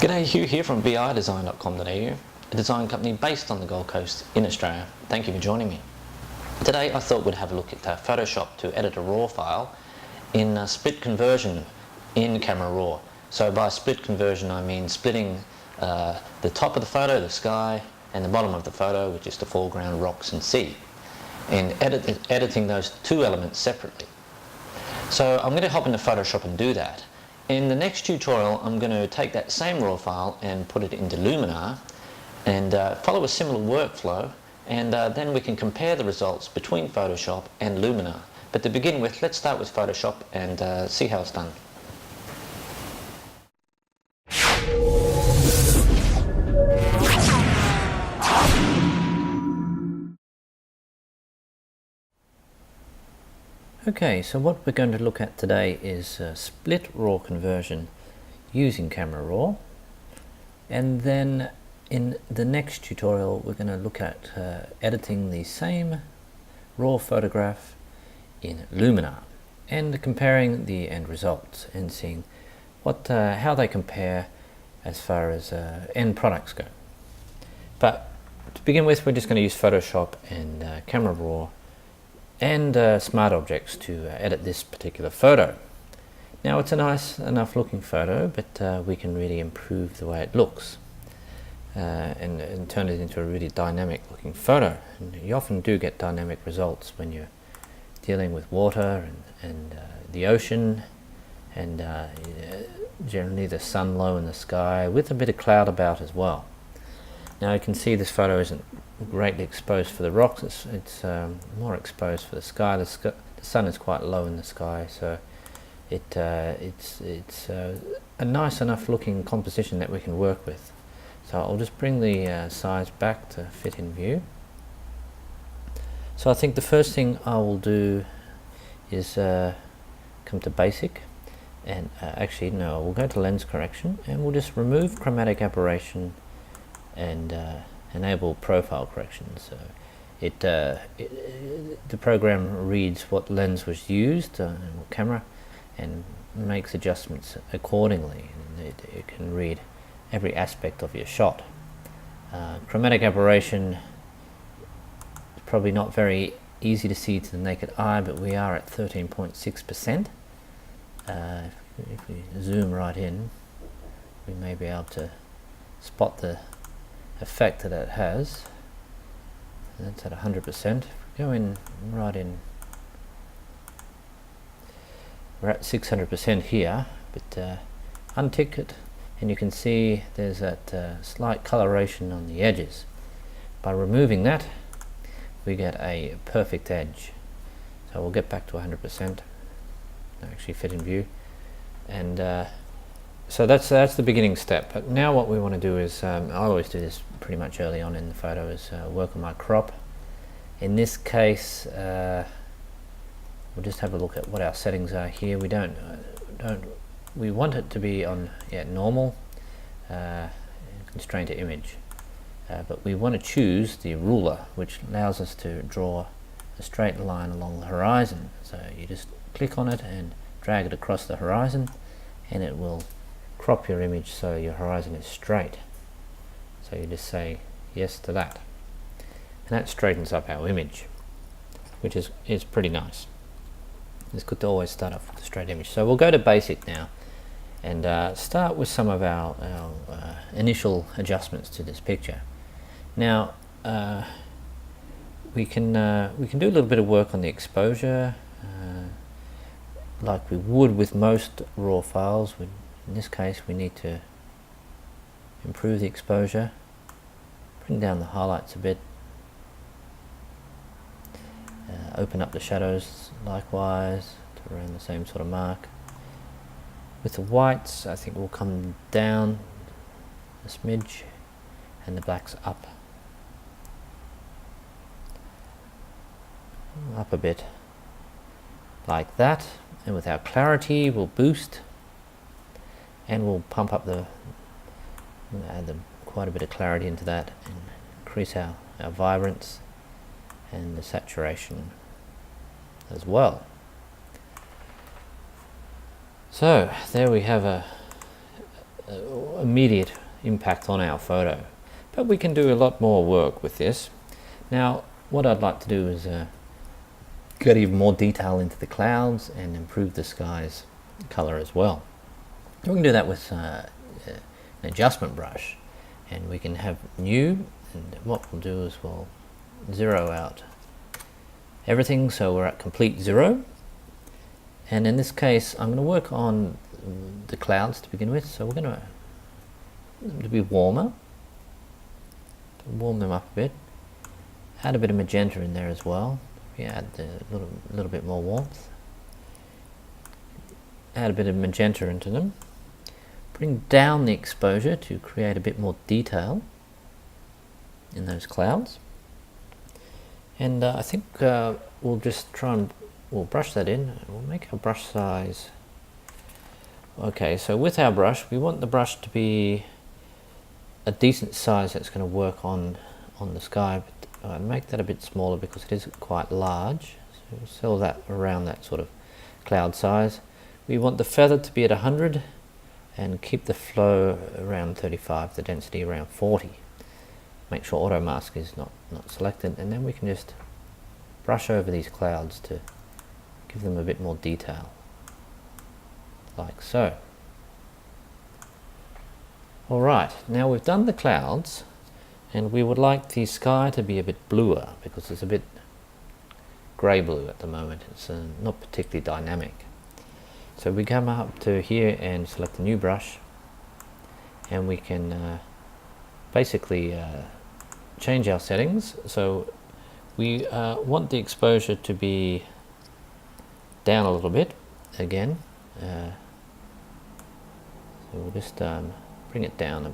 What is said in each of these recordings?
G'day, Hugh here from bidesign.com.au, a design company based on the Gold Coast in Australia. Thank you for joining me. Today I thought we'd have a look at Photoshop to edit a RAW file in split conversion in Camera Raw. So by split conversion I mean splitting the top of the photo, the sky, and the bottom of the photo, which is the foreground, rocks and sea, and editing those two elements separately. So I'm going to hop into Photoshop and do that. In the next tutorial I'm going to take that same RAW file and put it into Luminar and follow a similar workflow, and then we can compare the results between Photoshop and Luminar. But to begin with, let's start with Photoshop and see how it's done. Okay, so what we're going to look at today is split RAW conversion using Camera Raw, and then in the next tutorial we're going to look at editing the same RAW photograph in Luminar and comparing the end results and seeing what how they compare as far as end products go. But to begin with, we're just going to use Photoshop and Camera Raw and smart objects to edit this particular photo. Now it's a nice enough looking photo, but we can really improve the way it looks and turn it into a really dynamic looking photo. And you often do get dynamic results when you're dealing with water and the ocean and generally the sun low in the sky with a bit of cloud about as well. Now you can see this photo isn't greatly exposed for the rocks, it's more exposed for the sky. The sun is quite low in the sky, so it's a nice enough looking composition that we can work with. So I'll just bring the size back to fit in view. So I think the first thing I will do is come to basic, and actually no, we'll go to lens correction and we'll just remove chromatic aberration and enable profile correction. So the program reads what lens was used, or camera, and makes adjustments accordingly, and it can read every aspect of your shot. Chromatic aberration is probably not very easy to see to the naked eye, but we are at 13.6%. If we zoom right in, we may be able to spot the effect that it has. That's at 100%. If we go in right in, we're at 600% here, but untick it and you can see there's that slight coloration on the edges. By removing that, we get a perfect edge. So we'll get back to 100%, actually fit in view, and so that's the beginning step. But now what we want to do is, I always do this pretty much early on in the photo, is work on my crop. In this case, we'll just have a look at what our settings are here. We want it to be on normal, constraint to image, but we want to choose the ruler, which allows us to draw a straight line along the horizon. So you just click on it and drag it across the horizon, and it will crop your image so your horizon is straight. So you just say yes to that, and that straightens up our image, which is pretty nice. It's good to always start off with a straight image. So we'll go to basic now and start with some of our initial adjustments to this picture. Now we can do a little bit of work on the exposure, like we would with most RAW files. In this case we need to improve the exposure, bring down the highlights a bit, open up the shadows likewise to around the same sort of mark. With the whites, I think we'll come down a smidge and the blacks up a bit like that, and with our clarity we'll boost and we'll pump up add quite a bit of clarity into that and increase our vibrance and the saturation as well. So there we have immediate impact on our photo, but we can do a lot more work with this. Now what I'd like to do is get even more detail into the clouds and improve the sky's color as well. We can do that with an adjustment brush, and we can have new, and what we'll do is we'll zero out everything so we're at complete zero. And in this case I'm going to work on the clouds to begin with, so we're going to them to be warmer, to warm them up a bit, add a bit of magenta in there as well. We add a little bit more warmth, add a bit of magenta into them, bring down the exposure to create a bit more detail in those clouds. And I think we'll just try and we'll brush that in, and we'll make our brush size. Okay, so with our brush, we want the brush to be a decent size that's going to work on the sky, but I'll make that a bit smaller because it is quite large. So we'll sell that around that sort of cloud size. We want the feather to be at 100 and keep the flow around 35, the density around 40. Make sure auto mask is not selected, and then we can just brush over these clouds to give them a bit more detail, like so. Alright, now we've done the clouds, and we would like the sky to be a bit bluer because it's a bit grey blue at the moment. It's not particularly dynamic. So we come up to here and select a new brush, and we can basically change our settings. So we want the exposure to be down a little bit again. So we'll just bring it down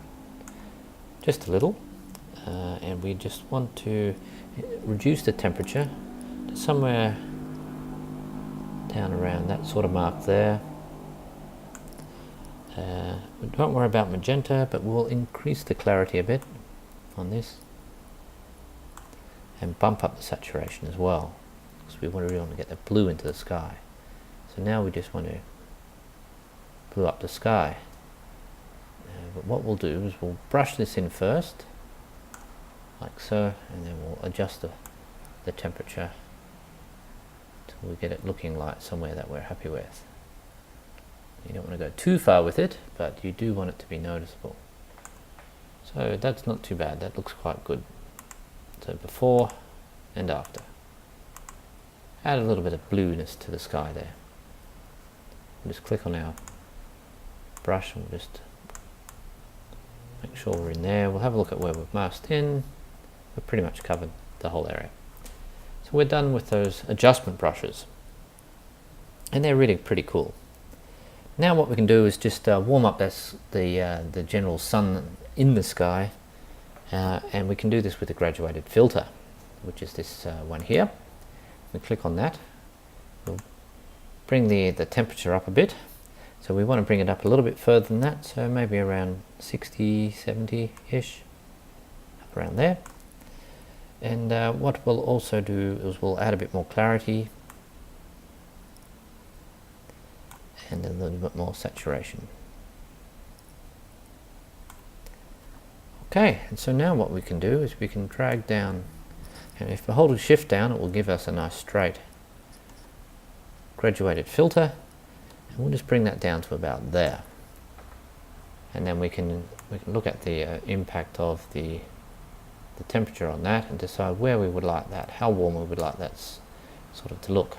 just a little, and we just want to reduce the temperature to somewhere down around that sort of mark there. Don't worry about magenta, but we'll increase the clarity a bit on this and bump up the saturation as well, because we really want to get the blue into the sky. So now we just want to blue up the sky. But what we'll do is we'll brush this in first, like so, and then we'll adjust the temperature until we get it looking like somewhere that we're happy with. You don't want to go too far with it, but you do want it to be noticeable. So that's not too bad, that looks quite good. So before and after. Add a little bit of blueness to the sky there. We'll just click on our brush and we'll just make sure we're in there. We'll have a look at where we've masked in. We've pretty much covered the whole area. So we're done with those adjustment brushes, and they're really pretty cool. Now what we can do is just warm up the general sun in the sky, and we can do this with a graduated filter, which is this one here. We click on that. We'll bring the temperature up a bit. So we want to bring it up a little bit further than that, so maybe around 60, 70-ish, up around there. And what we'll also do is we'll add a bit more clarity and a little bit more saturation. Okay, and so now what we can do is we can drag down, and if we hold shift down, it will give us a nice straight graduated filter, and we'll just bring that down to about there. And then we can look at the impact of the temperature on that and decide where we would like that, how warm we would like that sort of to look.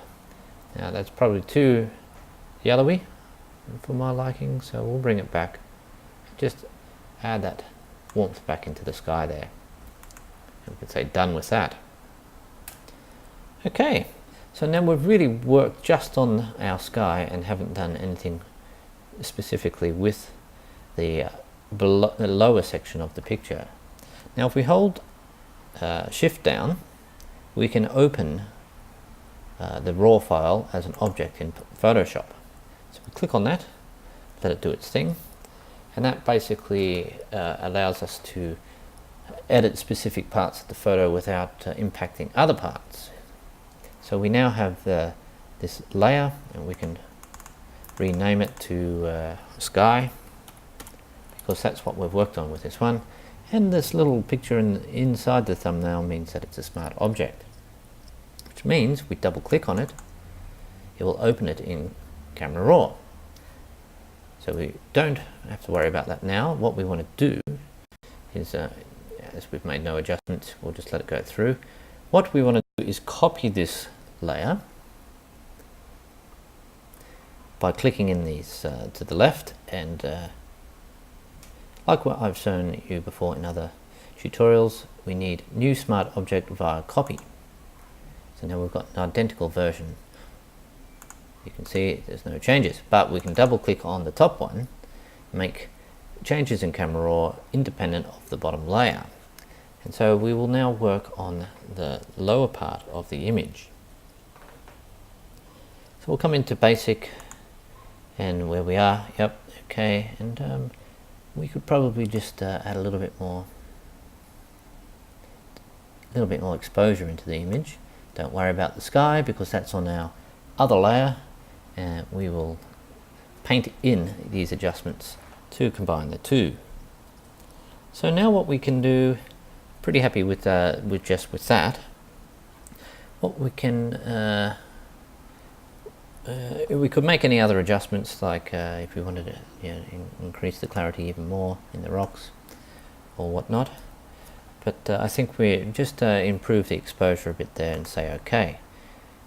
Now that's probably too yellowy for my liking, so we'll bring it back. Just add that warmth back into the sky there. And we can say done with that. Okay, so now we've really worked just on our sky and haven't done anything specifically with the lower section of the picture. Now if we hold shift down, we can open the raw file as an object in Photoshop. So we click on that, let it do its thing, and that basically allows us to edit specific parts of the photo without impacting other parts. So we now have this layer, and we can rename it to sky, because that's what we've worked on with this one. And this little picture inside the thumbnail means that it's a smart object, which means we double click on it, it will open it in Camera Raw. So we don't have to worry about that now. What we want to do is, as we've made no adjustments, we'll just let it go through. What we want to do is copy this layer by clicking in these to the left, and like what I've shown you before in other tutorials, we need new smart object via copy. So now we've got an identical version. You can see there's no changes, but we can double click on the top one, make changes in Camera Raw independent of the bottom layer. And so we will now work on the lower part of the image. So we'll come into basic, and where we are, yep, okay, and we could probably just add a little bit more exposure into the image. Don't worry about the sky because that's on our other layer, and we will paint in these adjustments to combine the two. So now what we can do, pretty happy with that. What we can we could make any other adjustments, like if we wanted to increase the clarity even more in the rocks or whatnot. But I think we just improve the exposure a bit there and say OK.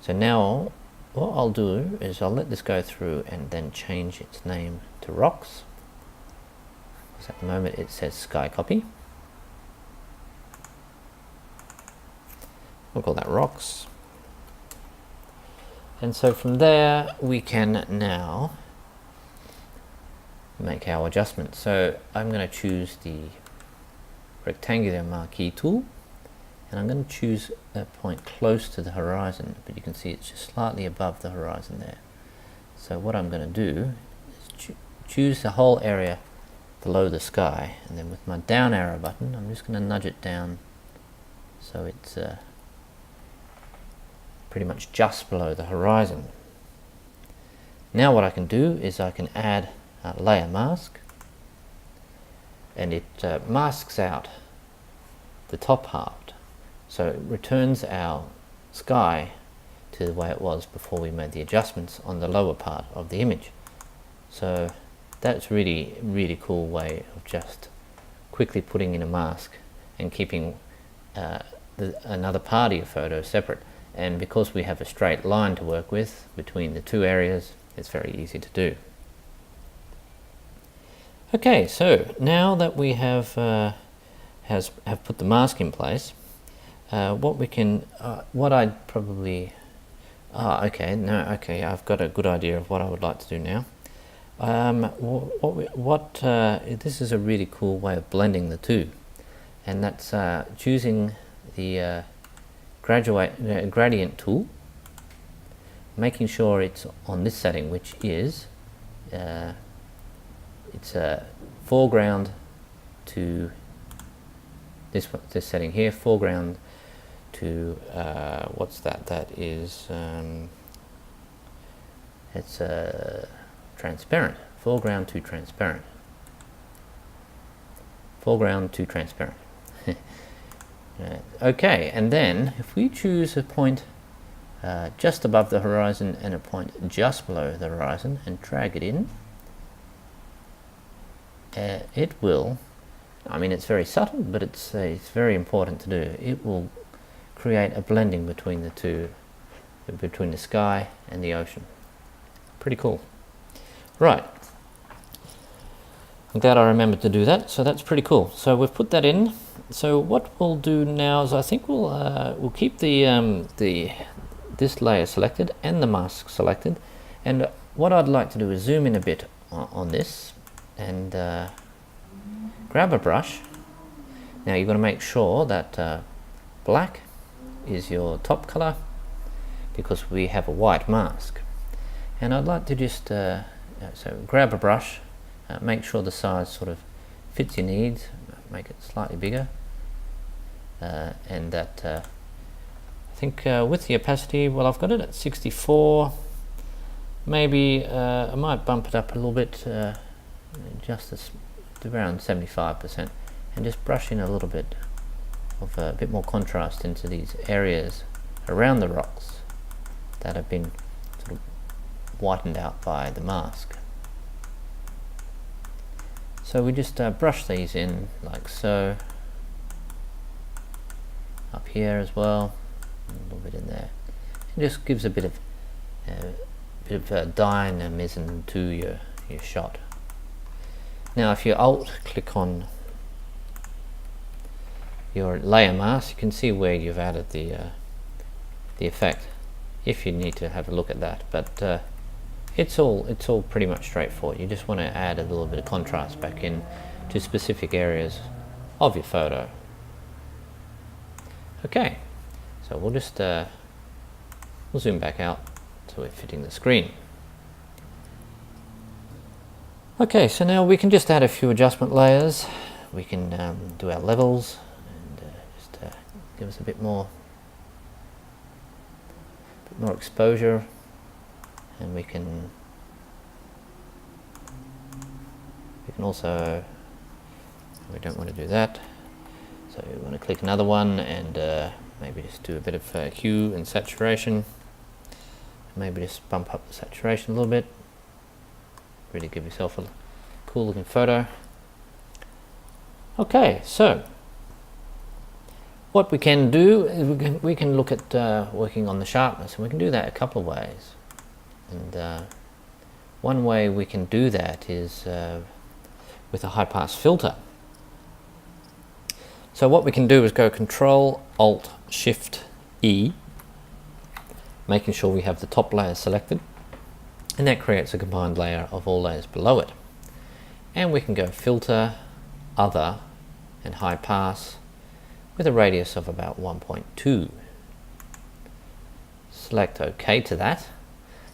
So now what I'll do is I'll let this go through and then change its name to rocks, because at the moment it says sky copy. We'll call that rocks. And so from there we can now make our adjustments. So I'm going to choose the rectangular marquee tool, and I'm going to choose a point close to the horizon, but you can see it's just slightly above the horizon there. So what I'm going to do is choose the whole area below the sky, and then with my down arrow button I'm just going to nudge it down so it's pretty much just below the horizon. Now what I can do is I can add a layer mask, and it masks out the top half, so it returns our sky to the way it was before we made the adjustments on the lower part of the image. So that's really cool way of just quickly putting in a mask and keeping another part of your photo separate. And because we have a straight line to work with between the two areas, it's very easy to do. Okay, so now that we have put the mask in place, what we can, what I'd probably, okay, I've got a good idea of what I would like to do now. This is a really cool way of blending the two, and that's choosing the gradient tool, making sure it's on this setting, which is it's foreground to this setting here, foreground to what's that? That is it's transparent. Foreground to transparent. Foreground to transparent. Okay, and then if we choose a point just above the horizon and a point just below the horizon and drag it in, it will, I mean, it's very subtle, but it's very important to do. It will create a blending between the two, between the sky and the ocean. Pretty cool. Right, I'm glad I remembered to do that, so that's pretty cool. So we've put that in. So what we'll do now is I think we'll keep this layer selected and the mask selected, and what I'd like to do is zoom in a bit on this and grab a brush. Now you've got to make sure that black is your top color because we have a white mask, and I'd like to just so grab a brush, make sure the size sort of fits your needs, make it slightly bigger, and that I think with the opacity, well, I've got it at 64. Maybe I might bump it up a little bit, just to around 75%, and just brush in a little bit of a bit more contrast into these areas around the rocks that have been sort of whitened out by the mask. So we just brush these in like so, up here as well, a little bit in there. It just gives a bit of dynamism to your shot. Now if you alt click on your layer mask, you can see where you've added the effect, if you need to have a look at that, but it's all pretty much straightforward. You just want to add a little bit of contrast back in to specific areas of your photo. Okay, so we'll just we'll zoom back out so we're fitting the screen. Okay, so now we can just add a few adjustment layers. We can do our levels and just give us a bit more exposure, and we can also, we don't want to do that, so we want to click another one and maybe just do a bit of hue and saturation, maybe just bump up the saturation a little bit, really give yourself a cool looking photo. Okay, so what we can do is we can look at working on the sharpness, and we can do that a couple of ways. And one way we can do that is with a high pass filter. So what we can do is go Control Alt Shift E, making sure we have the top layer selected, and that creates a combined layer of all layers below it. And we can go Filter, Other, and High Pass with a radius of about 1.2. Select OK to that,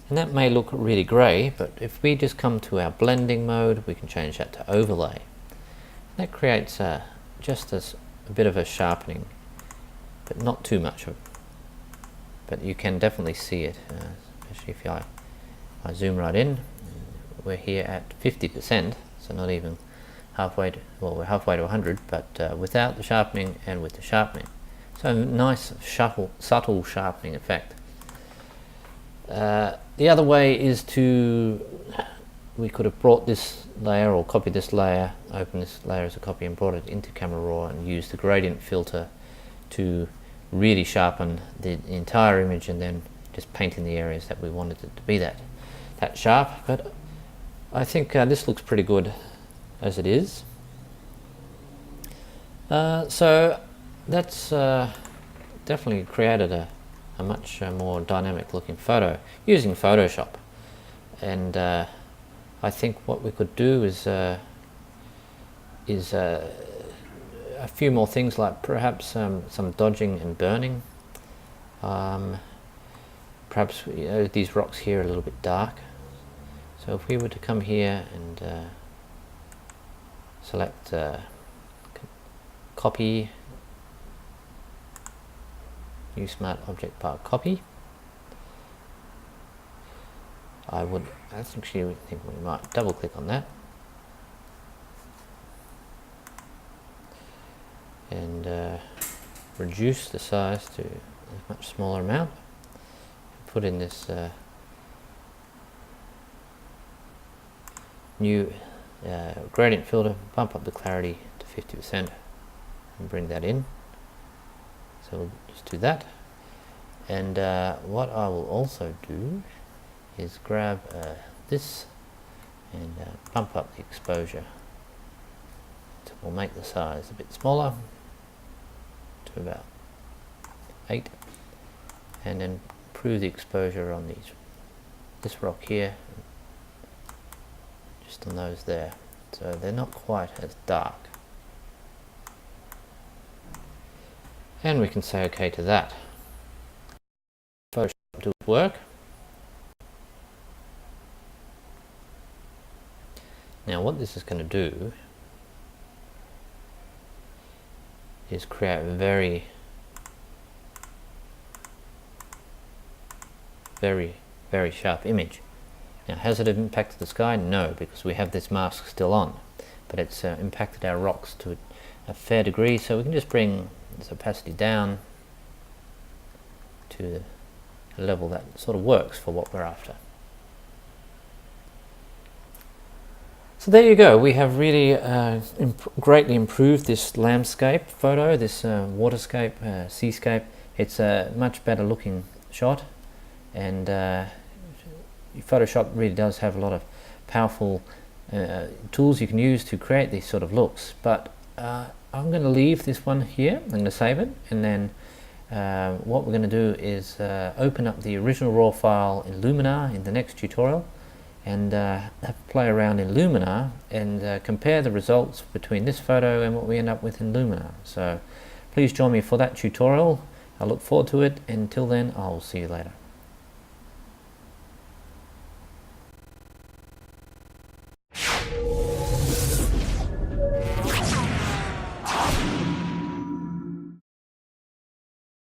and that may look really grey, but if we just come to our blending mode, we can change that to overlay. That creates just a bit of a sharpening, but not too much of it. But you can definitely see it, especially if I zoom right in. We're here at 50%, so not even halfway to, well, we're halfway to 100, but without the sharpening and with the sharpening. So a nice subtle sharpening effect. The other way is we could have brought this layer or copied this layer, open this layer as a copy and brought it into Camera Raw and used the gradient filter to really sharpen the entire image, and then just paint in the areas that we wanted it to be that sharp. But I think this looks pretty good as it is. So that's definitely created a much more dynamic looking photo using Photoshop. And I think what we could do is a few more things, like perhaps some dodging and burning. Perhaps these rocks here are a little bit dark, so if we were to come here and select copy, New Smart Object Bar Copy, I actually think we might double click on that and reduce the size to a much smaller amount. Put in this new gradient filter, bump up the clarity to 50% and bring that in. So we'll just do that. And what I will also do is grab this and bump up the exposure. So we'll make the size a bit smaller to about 8, and then improve the exposure on this rock here, just on those there, so they're not quite as dark. And we can say OK to that. Photoshop to work. Now what this is going to do is create a very sharp image. Now has it impacted the sky? No, because we have this mask still on. but it's impacted our rocks to a fair degree, so we can just bring this opacity down to a level that sort of works for what we're after. So there you go, we have really greatly improved this landscape photo, this waterscape, seascape. It's a much better looking shot, and Photoshop really does have a lot of powerful tools you can use to create these sort of looks. But I'm going to leave this one here, I'm going to save it, and then what we're going to do is open up the original raw file in Luminar in the next tutorial, and play around in Luminar and compare the results between this photo and what we end up with in Luminar. So please join me for that tutorial. I look forward to it. Until then, I'll see you later.